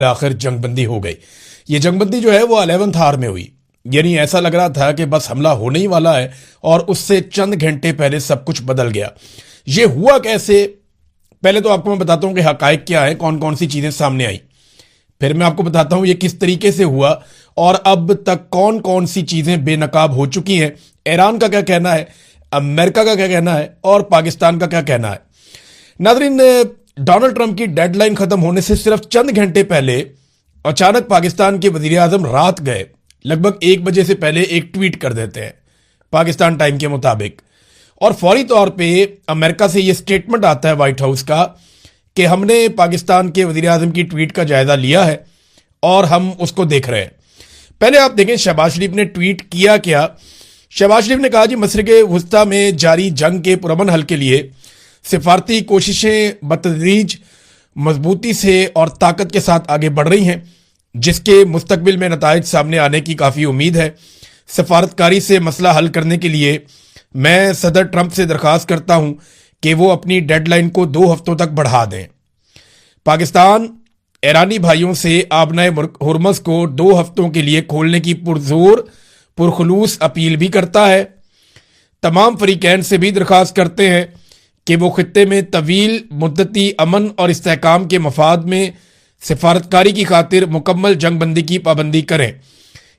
आखिर जंगबंदी हो गई। ये जंगबंदी जो है वो 11th आवर में हुई, यानी ऐसा लग रहा था कि बस हमला होने ही वाला है और उससे चंद घंटे पहले सब कुछ बदल गया। ये हुआ कैसे, पहले तो आपको मैं बताता हूं कि हकायक क्या है, कौन कौन सी चीजें सामने आई, फिर मैं आपको बताता हूं ये किस तरीके से हुआ और अब तक कौन कौन सी चीजें बेनकाब हो चुकी हैं। ईरान का क्या कहना है, अमेरिका का क्या कहना है और पाकिस्तान का क्या कहना है। नाज़रीन, डोनाल्ड ट्रंप की डेडलाइन खत्म होने से सिर्फ चंद घंटे पहले अचानक पाकिस्तान के वजीर आजम रात गए लगभग 1 बजे से पहले एक ट्वीट कर देते हैं पाकिस्तान टाइम के मुताबिक, और फौरी तौर पे अमेरिका से ये स्टेटमेंट आता है व्हाइट हाउस का कि हमने पाकिस्तान के वजीर आजम की ट्वीट का जायजा लिया है और हम उसको देख रहे हैं। पहले आप देखें शहबाज शरीफ ने ट्वीट किया क्या। शहबाज शरीफ ने कहा जी, मशरिक़ वुस्ता में जारी जंग के पुरअमन हल के लिए सिफारती कोशिशें बतदरीज मजबूती से और ताकत के साथ आगे बढ़ रही हैं, जिसके मुस्तकबिल में नताइज सामने आने की काफ़ी उम्मीद है। सफारतकारी से मसला हल करने के लिए मैं सदर ट्रंप से दरख्वास्त करता हूं कि वो अपनी डेडलाइन को 2 हफ्तों तक बढ़ा दें। पाकिस्तान ईरानी भाइयों से आबनाए हुर्मस को 2 हफ्तों के लिए खोलने की पुरजोर पुरखलूस अपील भी करता है। तमाम फरीकैन से भी दरख्वास्त करते हैं कि वो खित्ते में तवील मुद्दती अमन और इस्तेहकाम के मफाद में सिफारतकारी की खातिर मुकम्मल जंगबंदी की पाबंदी करें।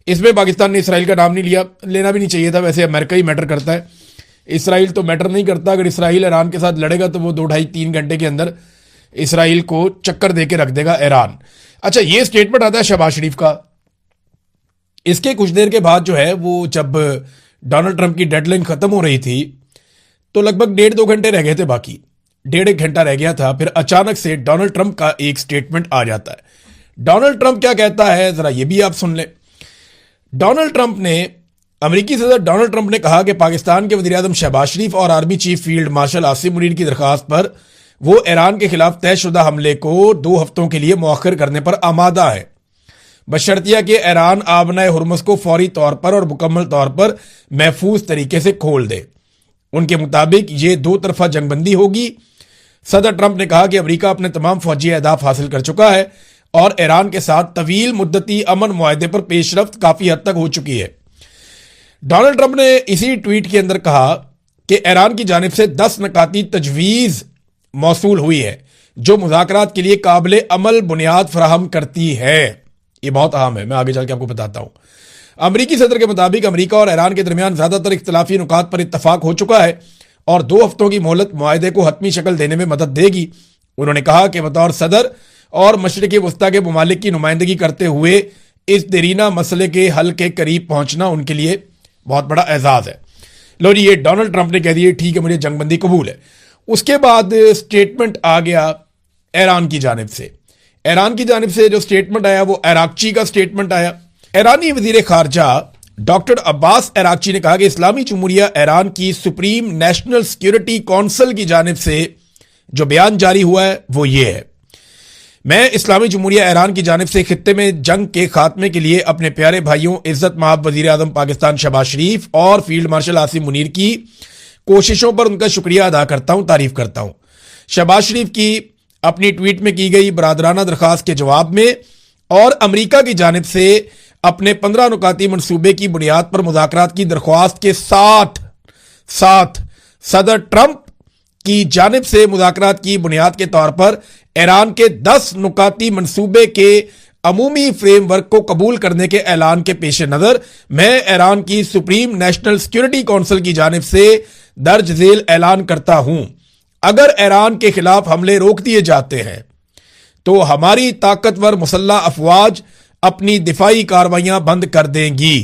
इसमें पाकिस्तान ने इसराइल का नाम नहीं लिया, लेना भी नहीं चाहिए था, वैसे अमेरिका ही मैटर करता है, इसराइल तो मैटर नहीं करता। अगर इसराइल ईरान के साथ लड़ेगा तो वो 2 ढाई 3 घंटे के अंदर इसराइल को चक्कर दे के रख देगा ईरान। अच्छा, ये स्टेटमेंट आता है शहबाज शरीफ का। इसके कुछ देर के बाद जो है वो जब डोनाल्ड ट्रंप की डेडलाइन खत्म हो रही थी तो लगभग 1.5-2 घंटे रह गए थे, बाकी 1.5 घंटा रह गया था। फिर अचानक से डोनाल्ड ट्रंप का एक स्टेटमेंट आ जाता है। डोनाल्ड ट्रंप क्या कहता है जरा ये भी आप सुन लें। डोनाल्ड ट्रंप ने, अमेरिकी सदर डोनाल्ड ट्रंप ने कहा कि पाकिस्तान के वज़ीर आज़म शहबाज शरीफ और army chief field marshal Asim Munir की दरखास्त पर वो ईरान के खिलाफ तयशुदा हमले को 2 हफ्तों के लिए मौखर करने पर आमादा है, बशर्तिया कि ईरान आबनाए हुर्मस को फौरी तौर पर और मुकम्मल तौर पर महफूज तरीके से खोल दे। उनके मुताबिक ये 2 तरफा जंगबंदी होगी। सदर ट्रंप ने कहा कि अमेरिका अपने तमाम फौजी अहदाफ हासिल कर चुका है और ईरान के साथ तवील मुद्दती अमन मुआहदे पर पेशरफ्त काफी हद तक हो चुकी है। डोनाल्ड ट्रंप ने इसी ट्वीट के अंदर कहा कि ईरान की जानिब से 10 नकाती तजवीज़ मौसूल हुई है जो मुज़ाकरात के लिए काबिल अमल बुनियाद फराहम करती है। ये बहुत अहम है, मैं आगे चल के आपको बताता हूं। अमरीकी सदर के मुताबिक अमरीका और ईरान के दरमियान ज्यादातर इख्तलाफी नुकात पर इत्तफाक हो चुका है और 2 हफ्तों की मोहलत मुआहदे को हतमी शक्ल देने में मदद देगी। उन्होंने कहा कि बतौर सदर और मशरिक़ वस्ता के ममालिक की नुमाइंदगी करते हुए इस देरीना मसले के हल के करीब पहुंचना उनके लिए बहुत बड़ा एजाज है। लो जी, ये डोनाल्ड ट्रंप ने कह दिया ठीक है, मुझे जंगबंदी कबूल है। उसके बाद स्टेटमेंट आ गया ईरान की जानिब से। ईरान की जानिब से जो स्टेटमेंट आया वो अराक्ची का स्टेटमेंट आया। ईरानी वजीर खारजा डॉक्टर अब्बास अराक्ची ने कहा कि इस्लामी जमहूरिया ईरान की सुप्रीम नेशनल सिक्योरिटी काउंसिल की जानिब से जो बयान जारी हुआ है वो ये है, मैं इस्लामी जमहूरिया ईरान की जानिब से खित्ते में जंग के खात्मे के लिए अपने प्यारे भाइयों इज्जत माब वजीर आजम पाकिस्तान शहबाज शरीफ और फील्ड मार्शल आसिम मुनीर की कोशिशों पर उनका शुक्रिया अदा करता हूं, तारीफ करता हूं। शहबाज शरीफ की अपनी ट्वीट में की गई बरादराना दरखास्त के जवाब में और अमरीका की जानिब से अपने 15 नुकाती मनसूबे की बुनियाद पर मुज़ाकरात की दरख्वास्त के साथ साथ सदर ट्रंप की जानिब से मुज़ाकरात की बुनियाद के तौर पर ईरान के 10 नुकाती मनसूबे के अमूमी फ्रेमवर्क को कबूल करने के ऐलान के पेश नज़र मैं ईरान की सुप्रीम नेशनल सिक्योरिटी काउंसिल की जानिब से दर्ज झेल ऐलान करता हूं, अगर ईरान के खिलाफ हमले रोक दिए जाते हैं तो हमारी ताकतवर मुसल्लह अफवाज अपनी दिफाई कार्रवाइयां बंद कर देंगी।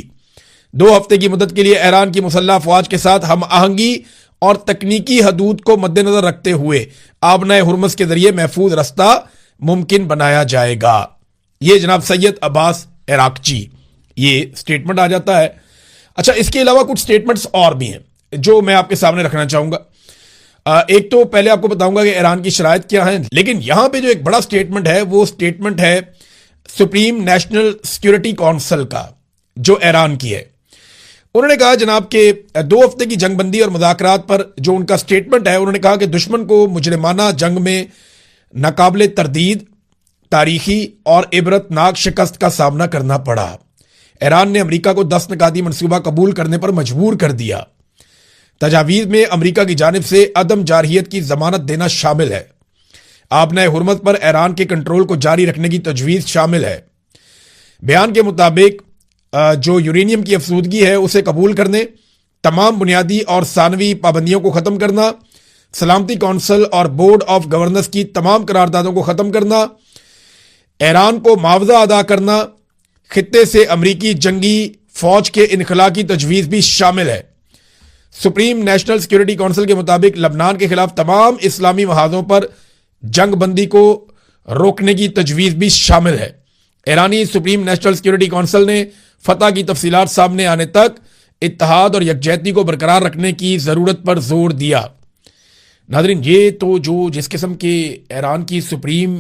2 हफ्ते की मुद्दत के लिए ईरान की मुसल्लह अफवाज के साथ हम आहंगी और तकनीकी हदूद को मद्देनजर रखते हुए आबनाए हुर्मस के जरिए महफूज रास्ता मुमकिन बनाया जाएगा। ये जनाब सैयद अब्बास अराक्ची ये स्टेटमेंट आ जाता है। अच्छा, इसके अलावा कुछ स्टेटमेंट्स और भी हैं जो मैं आपके सामने रखना चाहूंगा। एक तो पहले आपको बताऊंगा कि ईरान की शराइत क्या है, लेकिन यहां पे जो एक बड़ा स्टेटमेंट है वो स्टेटमेंट है सुप्रीम नेशनल सिक्योरिटी काउंसिल का, जो ईरान की है। उन्होंने कहा जनाब के 2 हफ्ते की जंगबंदी और मुज़ाकरात पर जो उनका स्टेटमेंट है, उन्होंने कहा कि दुश्मन को मुजरिमाना जंग में नाकाबिले तरदीद तारीखी और इबरतनाक शिकस्त का सामना करना पड़ा। ईरान ने अमेरिका को 10 नकाती मंसूबा कबूल करने पर मजबूर कर दिया। तजावीज़ में अमेरिका की जानिब से अदम जारहियत की जमानत देना शामिल है। आपने हुर्मत पर ईरान के कंट्रोल को जारी रखने की तजवीज़ शामिल है। बयान के मुताबिक जो यूरेनियम की अफसूदगी है उसे कबूल करने, तमाम बुनियादी और सानवी पाबंदियों को ख़त्म करना, सलामती कौंसिल और बोर्ड ऑफ गवर्नर्स की तमाम करारदादों को ख़त्म करना, ईरान को मुआवजा अदा करना, खित्ते से अमरीकी जंगी फौज के इनखला की तजवीज़ भी शामिल है। सुप्रीम नेशनल सिक्योरिटी काउंसिल के मुताबिक लबनान के खिलाफ तमाम इस्लामी महाजों पर जंग बंदी को रोकने की तजवीज़ भी शामिल है। ईरानी सुप्रीम नेशनल सिक्योरिटी काउंसिल ने फतह की तफसीलात सामने आने तक इत्तेहाद और यकजहती को बरकरार रखने की ज़रूरत पर जोर दिया। नाज़रीन, ये तो जो जिस किस्म के ईरान की सुप्रीम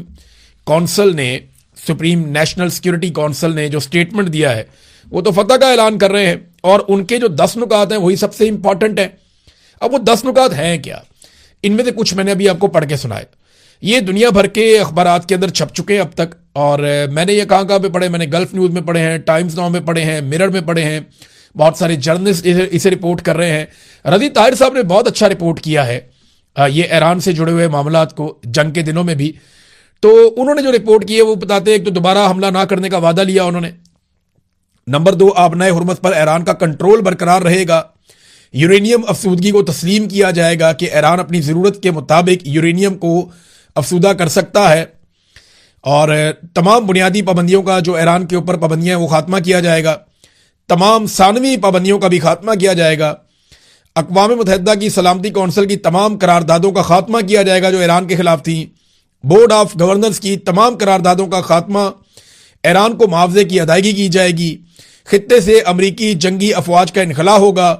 काउंसिल ने, सुप्रीम नेशनल सिक्योरिटी काउंसिल ने जो स्टेटमेंट दिया है वो तो फतह का ऐलान कर रहे हैं और उनके जो 10 नुकात हैं वही सबसे इंपॉर्टेंट है। अब वो 10 नुकात हैं क्या? इनमें से कुछ मैंने अभी आपको पढ़ के सुनाए। ये दुनिया भर के अखबारात के अंदर छप चुके हैं अब तक, और मैंने ये कहाँ पे पढ़े? मैंने गल्फ न्यूज़ में पढ़े हैं, टाइम्स नाउ में पढ़े हैं, मिरर में पढ़े हैं। बहुत सारे जर्नलिस्ट इसे रिपोर्ट कर रहे हैं। रज़ी ताहिर साहब ने बहुत अच्छा रिपोर्ट किया है ये ईरान से जुड़े हुए मामलात को, जंग के दिनों में भी। तो उन्होंने जो रिपोर्ट की है वो बताते हैं, एक तो दोबारा हमला ना करने का वादा लिया उन्होंने। नंबर 2, आबनाए हुर्मत पर ईरान का कंट्रोल बरकरार रहेगा। यूरेनियम अफसूदगी को तस्लीम किया जाएगा कि ईरान अपनी ज़रूरत के मुताबिक यूरेनियम को अफसूदा कर सकता है, और तमाम बुनियादी पाबंदियों का जो ईरान के ऊपर पाबंदियां हैं वो खात्मा किया जाएगा। तमाम सानवी पाबंदियों का भी खात्मा किया जाएगा। अक़वाम मुत्तहिदा की सलामती कौंसिल की तमाम करारदादों का खात्मा किया जाएगा जो ईरान के खिलाफ थी। बोर्ड ऑफ गवर्नर्स की तमाम करारदादों का खात्मा, ईरान को मुआवजे की अदायगी की जाएगी। खित्ते से अमरीकी जंगी अफवाज का इनखला होगा।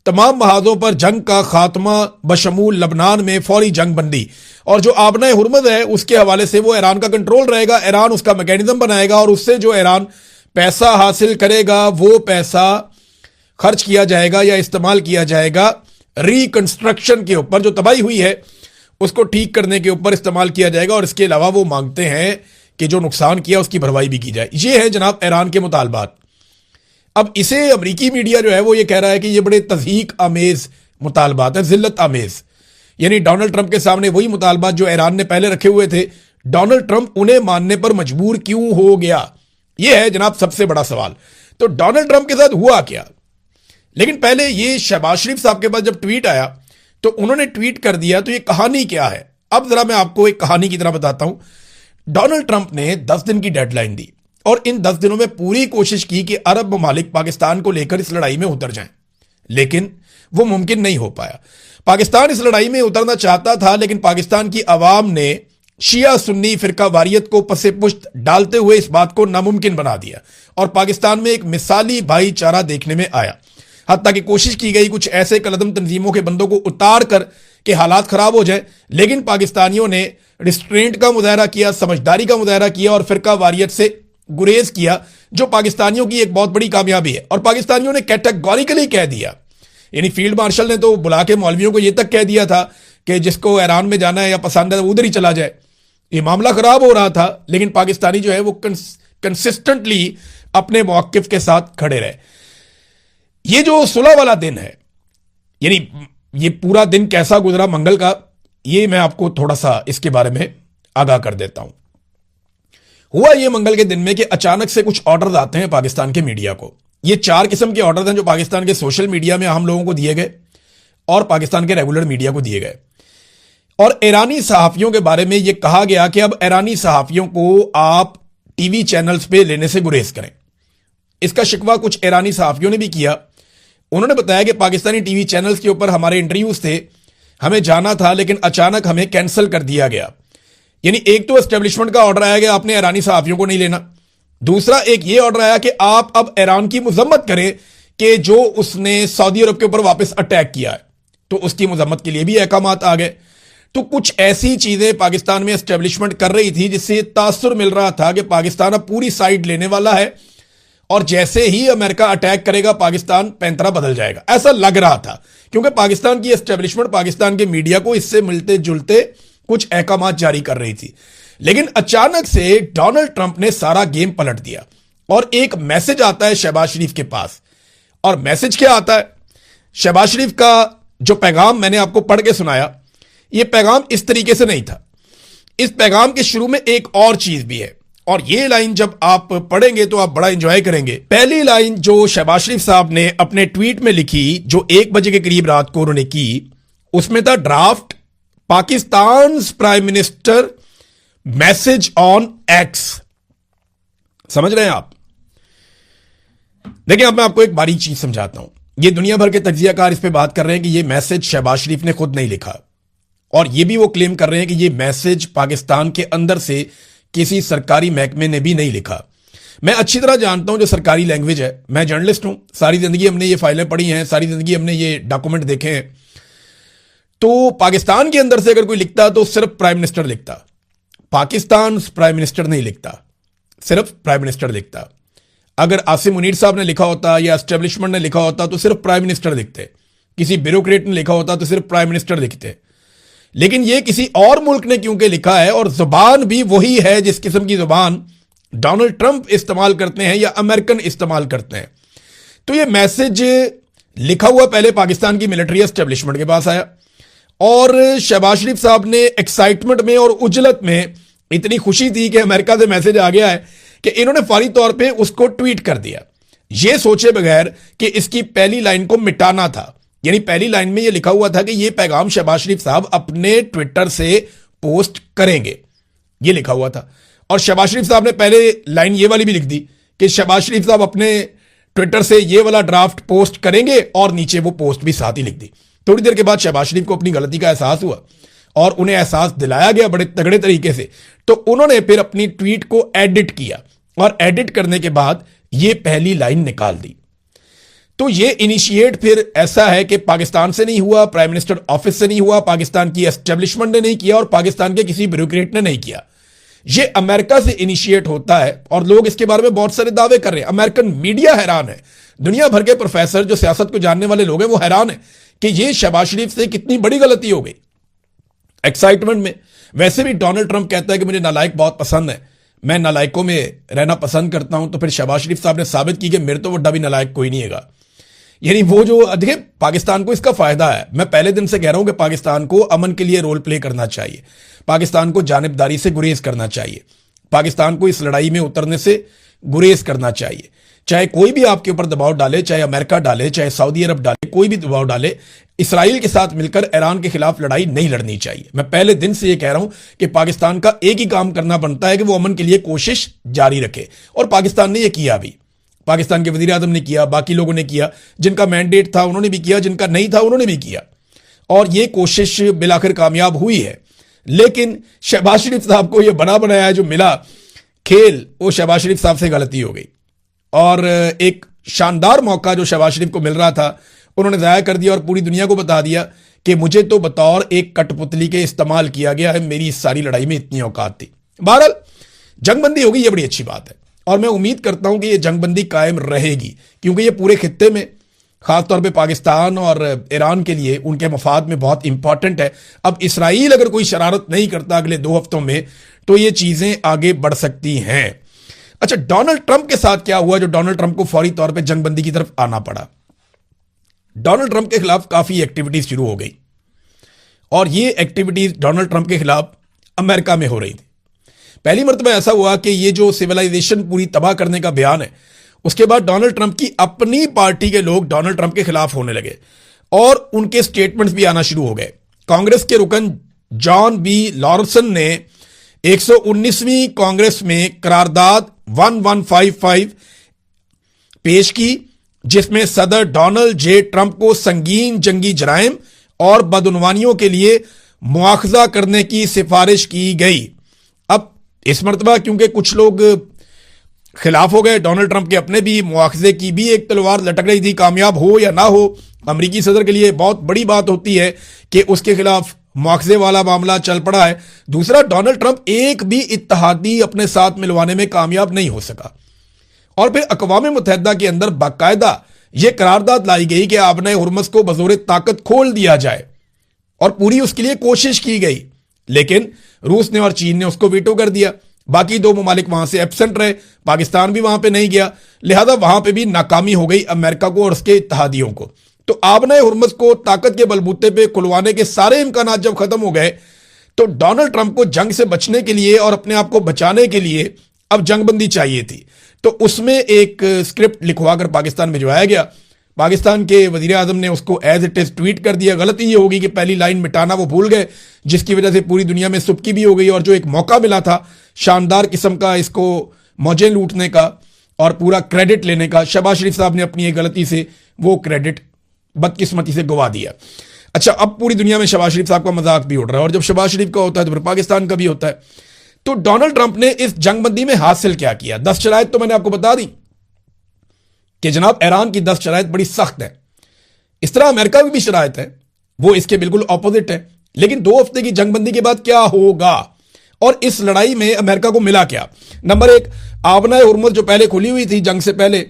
तमाम महाजों पर जंग का खात्मा बशमूल लबनान में फौरी जंग बंदी, और जो आबनाए हुर्मत है उसके हवाले से वो ईरान का कंट्रोल रहेगा। ईरान उसका मैकेनिज्म बनाएगा और उससे जो ईरान पैसा हासिल करेगा वो पैसा खर्च किया जाएगा या इस्तेमाल किया जाएगा रिकंस्ट्रक्शन के ऊपर। जो तबाही हुई है उसको ठीक करने के ऊपर इस्तेमाल किया जाएगा, और इसके अलावा वो मांगते हैं कि जो नुकसान किया उसकी भरवाई भी की जाए। ये है जनाब ईरान के मुतालबात। अब इसे अमरीकी मीडिया जो है वो ये कह रहा है कि ये बड़े तज़हीक आमेज मुतालबात है, जिल्लत आमेज। यानी डोनाल्ड ट्रंप के सामने वही मुतालबात जो ईरान ने पहले रखे हुए थे, डोनाल्ड ट्रंप उन्हें मानने पर मजबूर क्यों हो गया? ये है जनाब सबसे बड़ा सवाल। तो डोनाल्ड ट्रंप के साथ हुआ क्या? लेकिन पहले ये शहबाज शरीफ साहब के पास जब ट्वीट आया तो उन्होंने ट्वीट कर दिया, तो ये कहानी क्या है? अब जरा मैं आपको एक कहानी की तरह बताता हूं। डोनाल्ड ट्रंप ने 10 दिन की डेडलाइन दी और इन 10 दिनों में पूरी कोशिश की कि अरब ममालिक पाकिस्तान को लेकर इस लड़ाई में उतर जाएं, लेकिन वो मुमकिन नहीं हो पाया। पाकिस्तान इस लड़ाई में उतरना चाहता था, लेकिन पाकिस्तान की आवाम ने शिया सुन्नी फिरका वारियत को पसे पुश्त डालते हुए इस बात को नामुमकिन बना दिया और पाकिस्तान में एक मिसाली भाईचारा देखने में आया। हत्ता कि कोशिश की गई कुछ ऐसे कलदम तंजीमों के बंदों को उतार कर के हालात खराब हो जाए, लेकिन पाकिस्तानियों ने रिस्ट्रेंट का मुजाहरा किया, समझदारी का मुजाहरा किया और फिरका वारियत से गुरेज किया, जो पाकिस्तानियों की एक बहुत बड़ी कामयाबी है। और पाकिस्तानियों ने कैटेगोरिकली कह दिया, यानी फील्ड मार्शल ने तो बुला के मौलवियों को यह तक कह दिया था कि जिसको ईरान में जाना है या पसंद है उधर ही चला जाए। ये मामला खराब हो रहा था, लेकिन पाकिस्तानी जो है वो कंसिस्टेंटली अपने मौक़िफ़ के साथ खड़े रहे। ये जो सुलह वाला दिन है, यानी ये पूरा दिन कैसा गुजरा मंगल का, ये मैं आपको थोड़ा सा इसके बारे में आगाह कर देता हूं। हुआ ये मंगल के दिन में कि अचानक से कुछ ऑर्डर आते हैं पाकिस्तान के मीडिया को। ये 4 किस्म के ऑर्डर हैं जो पाकिस्तान के सोशल मीडिया में आम लोगों को दिए गए और पाकिस्तान के रेगुलर मीडिया को दिए गए। और ईरानी सहाफियों के बारे में यह कहा गया कि अब ईरानी सहाफियों को आप टीवी चैनल्स पे लेने से गुरेज करें। इसका शिकवा कुछ ईरानी सहाफियों ने भी किया। उन्होंने बताया कि पाकिस्तानी टीवी चैनल्स के ऊपर हमारे इंटरव्यूज थे, हमें जाना था, लेकिन अचानक हमें कैंसिल कर दिया गया। यानी एक तो एस्टेब्लिशमेंट का ऑर्डर आया कि आपने ईरानी सहाफियों को नहीं लेना। दूसरा एक ये ऑर्डर आया कि आप अब ईरान की मजम्मत करें कि जो उसने सऊदी अरब के ऊपर वापस अटैक किया है, तो उसकी मजम्मत के लिए भी अहकामात आ गए। तो कुछ ऐसी चीजें पाकिस्तान में एस्टेब्लिशमेंट कर रही थी जिससे तासुर मिल रहा था कि पाकिस्तान अब पूरी साइड लेने वाला है और जैसे ही अमेरिका अटैक करेगा पाकिस्तान पैंतरा बदल जाएगा, ऐसा लग रहा था। क्योंकि पाकिस्तान की एस्टेब्लिशमेंट पाकिस्तान के मीडिया को इससे मिलते जुलते कुछ अहकामात जारी कर रही थी। लेकिन अचानक से डोनाल्ड ट्रंप ने सारा गेम पलट दिया और एक मैसेज आता है शहबाज शरीफ के पास। और मैसेज क्या आता है? शहबाज शरीफ का जो पैगाम मैंने आपको पढ़ के सुनाया, यह पैगाम इस तरीके से नहीं था। इस पैगाम के शुरू में एक और चीज भी है, और ये लाइन जब आप पढ़ेंगे तो आप बड़ा एंजॉय करेंगे। पहली लाइन जो शहबाज शरीफ साहब ने अपने ट्वीट में लिखी, जो 1 बजे के करीब रात को उन्होंने की, उसमें था draft Pakistan prime minister message on x. समझ रहे हैं आप? देखिए, अब मैं आपको एक बारीक चीज समझाता हूं। ये दुनिया भर के तज्जियाकार इस पे बात कर रहे हैं कि ये मैसेज शहबाज शरीफ ने खुद नहीं लिखा, और ये भी वो क्लेम कर रहे हैं कि ये मैसेज पाकिस्तान के अंदर से किसी सरकारी महकमे ने भी नहीं लिखा। मैं अच्छी तरह जानता हूं जो सरकारी लैंग्वेज है, मैं जर्नलिस्ट हूं, सारी जिंदगी हमने ये फाइलें पढ़ी हैं, सारी जिंदगी हमने ये डॉक्यूमेंट देखे हैं। तो पाकिस्तान के अंदर से अगर कोई लिखता तो सिर्फ प्राइम मिनिस्टर लिखता, पाकिस्तान प्राइम मिनिस्टर नहीं लिखता, सिर्फ प्राइम मिनिस्टर लिखता। अगर आसिम मुनीर साहब ने लिखा होता या एस्टेब्लिशमेंट ने लिखा होता तो सिर्फ प्राइम मिनिस्टर लिखते, किसी ब्यूरोक्रेट ने लिखा होता तो सिर्फ प्राइम मिनिस्टर लिखते। लेकिन यह किसी और मुल्क ने क्योंकि लिखा है, और जुबान भी वही है जिस किस्म की जुबान डोनाल्ड ट्रंप इस्तेमाल करते हैं या अमेरिकन इस्तेमाल करते हैं। तो यह मैसेज लिखा हुआ पहले पाकिस्तान की मिलिट्री एस्टेब्लिशमेंट के पास आया, और शहबाज शरीफ साहब ने एक्साइटमेंट में और उजलत में, इतनी खुशी थी कि अमेरिका से मैसेज आ गया है, कि इन्होंने फौरी तौर पे उसको ट्वीट कर दिया, यह सोचे बगैर कि इसकी पहली लाइन को मिटाना था। यानी पहली लाइन में यह लिखा हुआ था कि यह पैगाम शहबाज शरीफ साहब अपने ट्विटर से पोस्ट करेंगे, यह लिखा हुआ था। और शहबाज शरीफ साहब ने पहले लाइन ये वाली भी लिख दी कि शहबाज शरीफ साहब अपने ट्विटर से ये वाला ड्राफ्ट पोस्ट करेंगे, और नीचे वो पोस्ट भी साथ ही लिख दी। थोड़ी देर के बाद शहबाज शरीफ को अपनी गलती का एहसास हुआ और उन्हें एहसास दिलाया गया बड़े तगड़े तरीके से, तो उन्होंने फिर अपनी ट्वीट को एडिट किया, और एडिट करने के बाद ये पहली लाइन निकाल दी। तो ये इनिशिएट फिर ऐसा है कि पाकिस्तान से नहीं हुआ, प्राइम मिनिस्टर ऑफिस से नहीं हुआ, पाकिस्तान की एस्टेब्लिशमेंट ने नहीं किया, और पाकिस्तान के किसी ब्यूरोक्रेट ने नहीं किया। ये अमेरिका से इनिशिएट होता है, और लोग इसके बारे में बहुत सारे दावे कर रहे हैं। अमेरिकन मीडिया हैरान है, दुनिया भर के प्रोफेसर जो सियासत को जानने वाले लोग हैं वो हैरान है कि ये शहबाज शरीफ से कितनी बड़ी गलती हो गई एक्साइटमेंट में। वैसे भी डोनाल्ड ट्रंप कहता है कि मुझे नालायक बहुत पसंद है, मैं नालायकों में रहना पसंद करता हूं, तो फिर शहबाज शरीफ साहब ने साबित की कि मेरे तो वड्डा भी नालायक कोई नहीं है। यानी वो जो, देखिए, पाकिस्तान को इसका फायदा है। मैं पहले दिन से कह रहा हूं कि पाकिस्तान को अमन के लिए रोल प्ले करना चाहिए, पाकिस्तान को जानिबदारी से गुरेज करना चाहिए, पाकिस्तान को इस लड़ाई में उतरने से गुरेज करना चाहिए। चाहे कोई भी आपके ऊपर दबाव डाले, चाहे अमेरिका डाले, चाहे सऊदी अरब डाले, कोई भी दबाव डाले, इसराइल के साथ मिलकर ईरान के खिलाफ लड़ाई नहीं लड़नी चाहिए। मैं पहले दिन से यह कह रहा हूं कि पाकिस्तान का एक ही काम करना बनता है कि वो अमन के लिए कोशिश जारी रखे, और पाकिस्तान ने यह किया भी। पाकिस्तान के वजीर आजम ने किया, बाकी लोगों ने किया, जिनका मैंडेट था उन्होंने भी किया, जिनका नहीं था उन्होंने भी किया, और यह कोशिश बिलाखिर कामयाब हुई है। लेकिन शहबाज शरीफ साहब को यह बना बनाया जो मिला खेल, वो शहबाज शरीफ साहब से गलती हो गई, और एक शानदार मौका जो शहबाज शरीफ को मिल रहा था उन्होंने ज़ाया कर दिया, और पूरी दुनिया को बता दिया कि मुझे तो बतौर एक कठपुतली के इस्तेमाल किया गया है, मेरी इस सारी लड़ाई में इतनी औकात थी। बहरहाल जंगबंदी होगी, यह बड़ी अच्छी बात है, और मैं उम्मीद करता हूं कि यह जंगबंदी कायम रहेगी, क्योंकि यह पूरे खित्ते में, खासतौर पे पाकिस्तान और ईरान के लिए, उनके मफाद में बहुत इंपॉर्टेंट है। अब इसराइल अगर कोई शरारत नहीं करता अगले 2 हफ्तों में, तो ये चीजें आगे बढ़ सकती हैं। अच्छा, डोनाल्ड ट्रंप के साथ क्या हुआ जो डोनाल्ड ट्रंप को फौरी तौर पे जंगबंदी की तरफ आना पड़ा? डोनाल्ड ट्रंप के खिलाफ काफी एक्टिविटीज शुरू हो गई, और ये एक्टिविटीज डोनाल्ड ट्रंप के खिलाफ अमेरिका में हो रही थी। पहली मरतबा ऐसा हुआ कि ये जो सिविलाइजेशन पूरी तबाह करने का बयान है, उसके बाद डोनाल्ड ट्रंप की अपनी पार्टी के लोग डोनाल्ड ट्रंप के खिलाफ होने लगे, और उनके स्टेटमेंट्स भी आना शुरू हो गए। कांग्रेस के रुकन जॉन बी लॉरेंसन ने 119वीं कांग्रेस में करारदाद 1155 पेश की, जिसमें सदर डोनाल्ड जे ट्रंप को संगीन जंगी जराइम और बदउनवानियों के लिए मुआखजा करने की सिफारिश की गई। अब इस मरतबा क्योंकि कुछ लोग खिलाफ हो गए, डोनाल्ड ट्रंप के अपने भी, मुआखजे की भी एक तलवार लटक रही थी, कामयाब हो या ना हो। अमेरिकी सदर के लिए बहुत बड़ी बात होती है कि उसके खिलाफ मुआखजे वाला मामला चल पड़ा है। दूसरा, डोनाल्ड ट्रंप एक भी इत्तेहादी अपने साथ मिलवाने में कामयाब नहीं हो सका, और फिर अक़वाम मुत्तहिदा के अंदर बाकायदा यह करारदाद लाई गई कि आबने हुर्मुज़ को बज़ोरे ताकत खोल दिया जाए, और पूरी उसके लिए कोशिश की गई। लेकिन रूस ने और चीन ने उसको वीटो कर दिया। बाकी दो ममालिक वहां से एब्सेंट रहे, पाकिस्तान भी वहां पे नहीं गया, लिहाजा वहां पे भी नाकामी हो गई अमेरिका को और उसके इत्तेहादियों को। तो आबना हुर्मुज़ को ताकत के बलबूते पे खुलवाने के सारे इम्कानात जब खत्म हो गए, तो डोनाल्ड ट्रंप को जंग से बचने के लिए और अपने आप को बचाने के लिए अब जंगबंदी चाहिए थी। तो उसमें एक स्क्रिप्ट लिखवाकर पाकिस्तान भिजवाया गया। पाकिस्तान के वजीर आजम ने उसको एज इट इज ट्वीट कर दिया। गलती ये होगी कि पहली लाइन मिटाना वो भूल गए, जिसकी वजह से पूरी दुनिया में सुबकी भी हो गई, और जो एक मौका मिला था शानदार किस्म का इसको मौजें लूटने का और पूरा क्रेडिट लेने का, शहबाज शरीफ साहब ने अपनी एक गलती से वो क्रेडिट बदकिस्मती से गवा दिया। अच्छा, अब पूरी दुनिया में शहबाज शरीफ साहब का मजाक भी उड़ रहा है, और जब शहबाज शरीफ का होता है तो फिर पाकिस्तान का भी होता है। तो डोनाल्ड ट्रंप ने इस जंगबंदी में हासिल क्या किया? 10 शराइत तो मैंने आपको बता दी कि जनाब ईरान की 10 शराइत बड़ी सख्त है। इस तरह अमेरिका की भी शराइत है, वो इसके बिल्कुल ऑपोजिट है। लेकिन 2 हफ्ते की जंगबंदी के बाद क्या होगा और इस लड़ाई में अमेरिका को मिला क्या? नंबर 1, आबना हुर्मुज़ जो पहले खुली हुई थी जंग से पहले,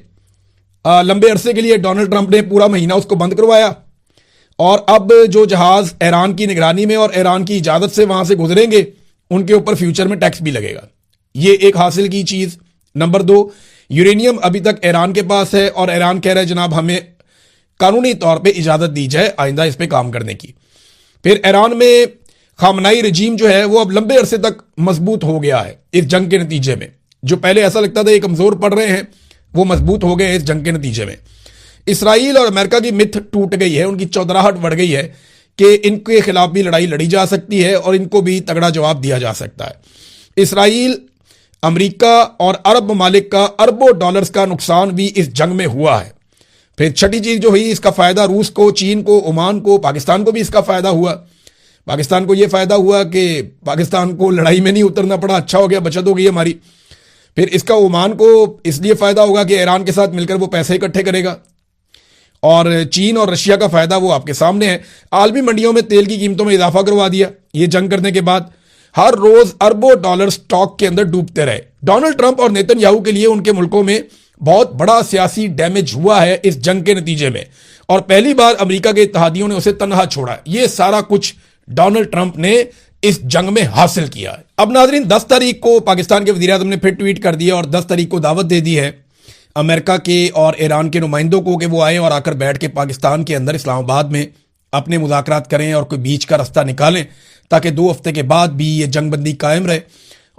लंबे अरसे के लिए डोनाल्ड ट्रंप ने पूरा महीना उसको बंद करवाया, और अब जो जहाज ईरान की निगरानी में और ईरान की इजाजत से वहां से गुजरेंगे उनके ऊपर फ्यूचर में टैक्स भी लगेगा। ये एक हासिल की चीज। नंबर 2, यूरेनियम अभी तक ईरान के पास है और ईरान कह रहा है जनाब हमें कानूनी तौर पे इजाजत दी जाए आइंदा इस पे काम करने की। फिर ईरान में खामनाई रजीम जो है वो अब लंबे अरसे तक मजबूत हो गया है इस जंग के नतीजे में। जो पहले ऐसा लगता था ये कमजोर पड़ रहे हैं, वो मजबूत हो गए इस जंग के नतीजे में। इसराइल और अमेरिका की मिथ टूट गई है, उनकी चौधराहट बढ़ गई है कि इनके खिलाफ भी लड़ाई लड़ी जा सकती है और इनको भी तगड़ा जवाब दिया जा सकता है। इसराइल, अमेरिका और अरब ममालिक का अरबों डॉलर्स का नुकसान भी इस जंग में हुआ है। फिर छठी चीज जो हुई, इसका फायदा रूस को, चीन को, ओमान को, पाकिस्तान को भी इसका फायदा हुआ। पाकिस्तान को यह फायदा हुआ कि पाकिस्तान को लड़ाई में नहीं उतरना पड़ा, अच्छा हो गया, बचत हो गई हमारी। फिर इसका ओमान को इसलिए फायदा होगा कि ईरान के साथ मिलकर वो पैसे इकट्ठे करेगा, और चीन और रशिया का फायदा वो आपके सामने है। आलमी मंडियों में तेल की कीमतों में इजाफा करवा दिया ये जंग करने के बाद। हर रोज अरबों डॉलर स्टॉक के अंदर डूबते रहे। डोनाल्ड ट्रंप और नेतन्याहू के लिए उनके मुल्कों में बहुत बड़ा सियासी डैमेज हुआ है इस जंग के नतीजे में, और पहली बार अमेरिका के इत्तेहादियों ने उसे तनहा छोड़ा। ये सारा कुछ डोनाल्ड ट्रंप ने इस जंग में हासिल किया है। अब नाजरीन, 10 तारीख को पाकिस्तान के वजीर आज़म ने फिर ट्वीट कर दिया और 10 तारीख को दावत दे दी है अमेरिका के और ईरान के नुमाइंदों को कि वो आए और आकर बैठ के पाकिस्तान के अंदर इस्लामाबाद में अपने मुज़ाकरात करें और कोई बीच का रास्ता निकालें, ताकि 2 हफ्ते के बाद भी ये जंगबंदी कायम रहे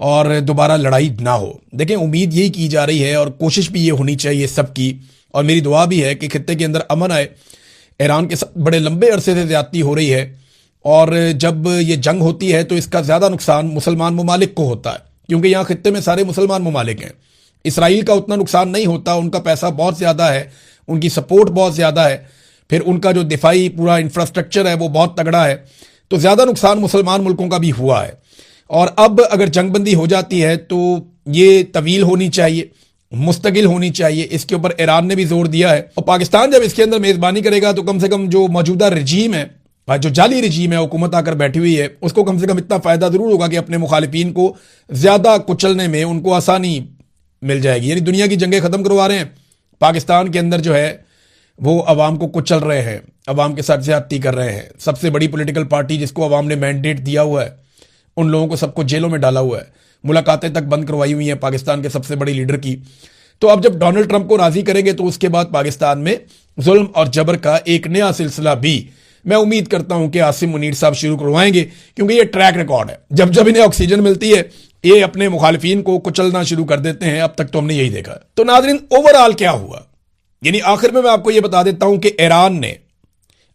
और दोबारा लड़ाई ना हो। देखें, उम्मीद यही की जा रही है और कोशिश भी ये होनी चाहिए सबकी, और मेरी दुआ भी है कि खित्ते के अंदर अमन आए। ईरान के साथ बड़े लंबे अरसे से ज्यादती हो रही है, और जब ये जंग होती है तो इसका ज़्यादा नुकसान मुसलमान ममालिक को होता है, क्योंकि यहाँ खित्ते में सारे मुसलमान ममालिक हैं। इसराइल का उतना नुकसान नहीं होता, उनका पैसा बहुत ज़्यादा है, उनकी सपोर्ट बहुत ज़्यादा है, फिर उनका जो दिफाई पूरा इंफ्रास्ट्रक्चर है वो बहुत तगड़ा है, तो ज़्यादा नुकसान मुसलमान मुल्कों का भी हुआ है। और अब अगर जंगबंदी हो जाती है तो ये तवील होनी चाहिए, मुस्तकिल होनी चाहिए, इसके ऊपर ईरान ने भी जोर दिया है। और पाकिस्तान जब इसके अंदर मेज़बानी करेगा तो कम से कम जो मौजूदा रजीम है, जो जाली रजीम है, हुकूमत आकर बैठी हुई है, उसको कम से कम इतना फ़ायदा ज़रूर होगा कि अपने मुखालिफिन को ज़्यादा कुचलने में उनको आसानी मिल जाएगी। यानी दुनिया की जंगें ख़त्म करवा रहे हैं, पाकिस्तान के अंदर जो है वो अवाम को कुचल रहे हैं, अवाम के साथ ज्यादती कर रहे हैं। सबसे बड़ी पॉलिटिकल पार्टी जिसको अवाम ने मैंडेट दिया हुआ है, उन लोगों को सबको जेलों में डाला हुआ है, मुलाकातें तक बंद करवाई हुई हैं पाकिस्तान के सबसे बड़े लीडर की। तो अब जब डोनाल्ड ट्रंप को राजी करेंगे तो उसके बाद पाकिस्तान में जुल्म और जबर का एक नया सिलसिला भी मैं उम्मीद करता हूं कि आसिम मुनीर साहब शुरू करवाएंगे, क्योंकि ये ट्रैक रिकॉर्ड है। जब जब इन्हें ऑक्सीजन मिलती है ये अपने मुखालिफिन को कुचलना शुरू कर देते हैं। अब तक तो हमने यही देखा। तो नाज़रीन, ओवरऑल क्या हुआ, यानी आखिर में मैं आपको यह बता देता हूं कि ईरान ने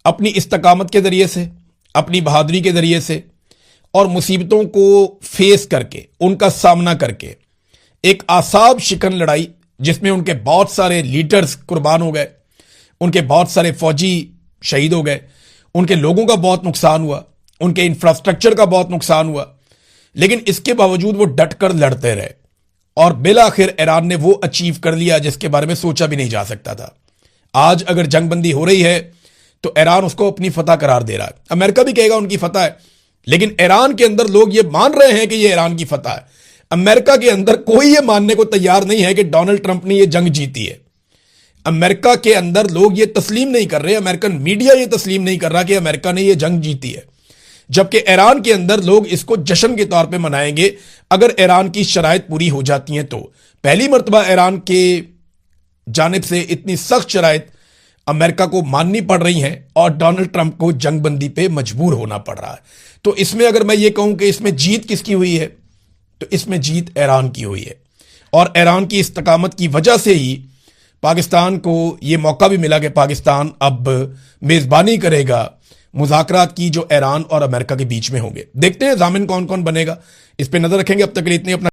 अपनी इस्तकामत के जरिए से, अपनी बहादुरी के जरिए से और मुसीबतों को फेस करके, उनका सामना करके एक आसाब शिकन लड़ाई, जिसमें उनके बहुत सारे लीडर्स कुर्बान हो गए, उनके बहुत सारे फौजी शहीद हो गए, उनके लोगों का बहुत नुकसान हुआ, उनके इंफ्रास्ट्रक्चर का बहुत नुकसान हुआ, लेकिन इसके बावजूद वो डट कर लड़ते रहे और बिलाखिर ईरान ने वो अचीव कर लिया जिसके बारे में सोचा भी नहीं जा सकता था। आज अगर जंगबंदी हो रही है तो ईरान उसको अपनी फतह करार दे रहा है। अमेरिका भी कहेगा उनकी फतह है, लेकिन ईरान के अंदर लोग ये मान रहे हैं कि ये ईरान की फतह है। अमेरिका के अंदर कोई ये मानने को तैयार नहीं है कि डोनाल्ड ट्रंप ने ये जंग जीती है। अमेरिका के अंदर लोग ये तस्लीम नहीं कर रहे, अमेरिकन मीडिया ये तस्लीम नहीं कर रहा कि अमेरिका ने ये जंग जीती है। जबकि ईरान के अंदर लोग इसको जश्न के तौर पे मनाएंगे अगर ईरान की शराइत पूरी हो जाती हैं। तो पहली मर्तबा ईरान के जानिब से इतनी सख्त शराइत अमेरिका को माननी पड़ रही हैं और डोनाल्ड ट्रंप को जंगबंदी पे मजबूर होना पड़ रहा है। तो इसमें अगर मैं ये कहूं कि इसमें जीत किसकी हुई है, तो इसमें जीत ईरान की हुई है। और ईरान की इस्तकामत की वजह से ही पाकिस्तान को यह मौका भी मिला कि पाकिस्तान अब मेजबानी करेगा मुज़ाकरात की जो ईरान और अमेरिका के बीच में होंगे। देखते हैं ज़ामिन कौन कौन बनेगा, इस पर नजर रखेंगे। अब तक के लिए इतने। अपना